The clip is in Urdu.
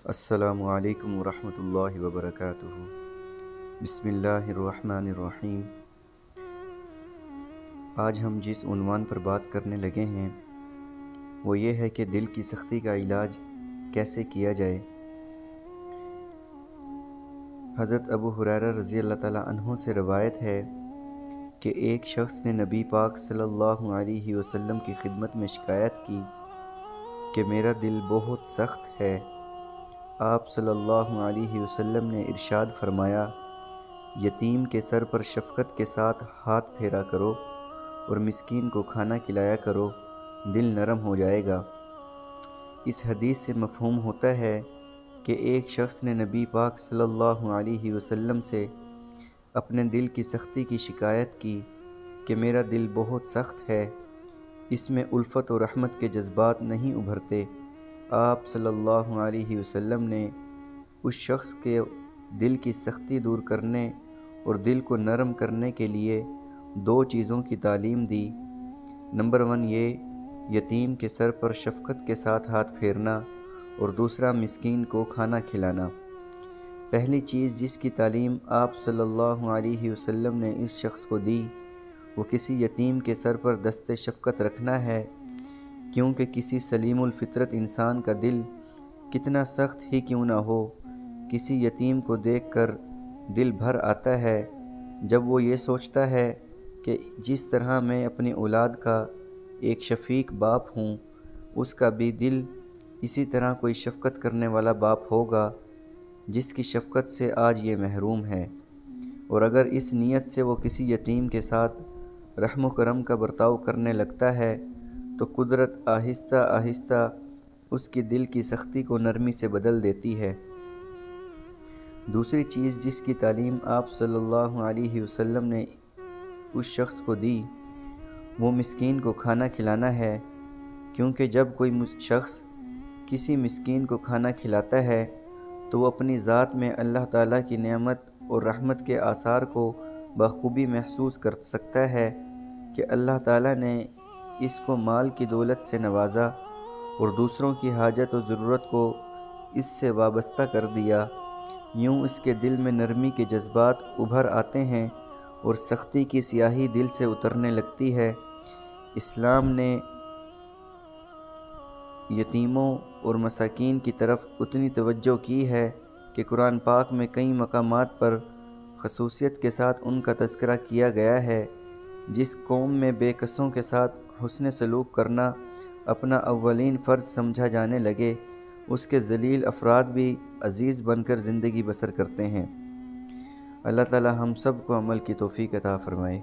السلام علیکم ورحمۃ اللہ وبرکاتہ۔ بسم اللہ الرحمن الرحیم۔ آج ہم جس عنوان پر بات کرنے لگے ہیں وہ یہ ہے کہ دل کی سختی کا علاج کیسے کیا جائے۔ حضرت ابو ہریرہ رضی اللہ تعالیٰ عنہ سے روایت ہے کہ ایک شخص نے نبی پاک صلی اللہ علیہ وسلم کی خدمت میں شکایت کی کہ میرا دل بہت سخت ہے۔ آپ صلی اللہ علیہ وسلم نے ارشاد فرمایا، یتیم کے سر پر شفقت کے ساتھ ہاتھ پھیرا کرو اور مسکین کو کھانا کھلایا کرو، دل نرم ہو جائے گا۔ اس حدیث سے مفہوم ہوتا ہے کہ ایک شخص نے نبی پاک صلی اللہ علیہ وسلم سے اپنے دل کی سختی کی شکایت کی کہ میرا دل بہت سخت ہے، اس میں الفت و رحمت کے جذبات نہیں ابھرتے۔ آپ صلی اللہ علیہ وسلم نے اس شخص کے دل کی سختی دور کرنے اور دل کو نرم کرنے کے لیے دو چیزوں کی تعلیم دی۔ نمبر 1 یہ یتیم کے سر پر شفقت کے ساتھ ہاتھ پھیرنا اور دوسرا مسکین کو کھانا کھلانا۔ پہلی چیز جس کی تعلیم آپ صلی اللہ علیہ وسلم نے اس شخص کو دی وہ کسی یتیم کے سر پر دست شفقت رکھنا ہے، کیونکہ کسی سلیم الفطرت انسان کا دل کتنا سخت ہی کیوں نہ ہو، کسی یتیم کو دیکھ کر دل بھر آتا ہے جب وہ یہ سوچتا ہے کہ جس طرح میں اپنی اولاد کا ایک شفیق باپ ہوں، اس کا بھی دل اسی طرح کوئی شفقت کرنے والا باپ ہوگا جس کی شفقت سے آج یہ محروم ہے۔ اور اگر اس نیت سے وہ کسی یتیم کے ساتھ رحم و کرم کا برتاؤ کرنے لگتا ہے تو قدرت آہستہ آہستہ اس کی دل کی سختی کو نرمی سے بدل دیتی ہے۔ دوسری چیز جس کی تعلیم آپ صلی اللہ علیہ وسلم نے اس شخص کو دی وہ مسکین کو کھانا کھلانا ہے، کیونکہ جب کوئی شخص کسی مسکین کو کھانا کھلاتا ہے تو وہ اپنی ذات میں اللہ تعالیٰ کی نعمت اور رحمت کے آثار کو بخوبی محسوس کر سکتا ہے کہ اللہ تعالیٰ نے اس کو مال کی دولت سے نوازا اور دوسروں کی حاجت و ضرورت کو اس سے وابستہ کر دیا۔ یوں اس کے دل میں نرمی کے جذبات ابھر آتے ہیں اور سختی کی سیاہی دل سے اترنے لگتی ہے۔ اسلام نے یتیموں اور مساکین کی طرف اتنی توجہ کی ہے کہ قرآن پاک میں کئی مقامات پر خصوصیت کے ساتھ ان کا تذکرہ کیا گیا ہے۔ جس قوم میں بے کسوں کے ساتھ حسن سلوک کرنا اپنا اولین فرض سمجھا جانے لگے، اس کے ذلیل افراد بھی عزیز بن کر زندگی بسر کرتے ہیں۔ اللہ تعالی ہم سب کو عمل کی توفیق عطا فرمائے۔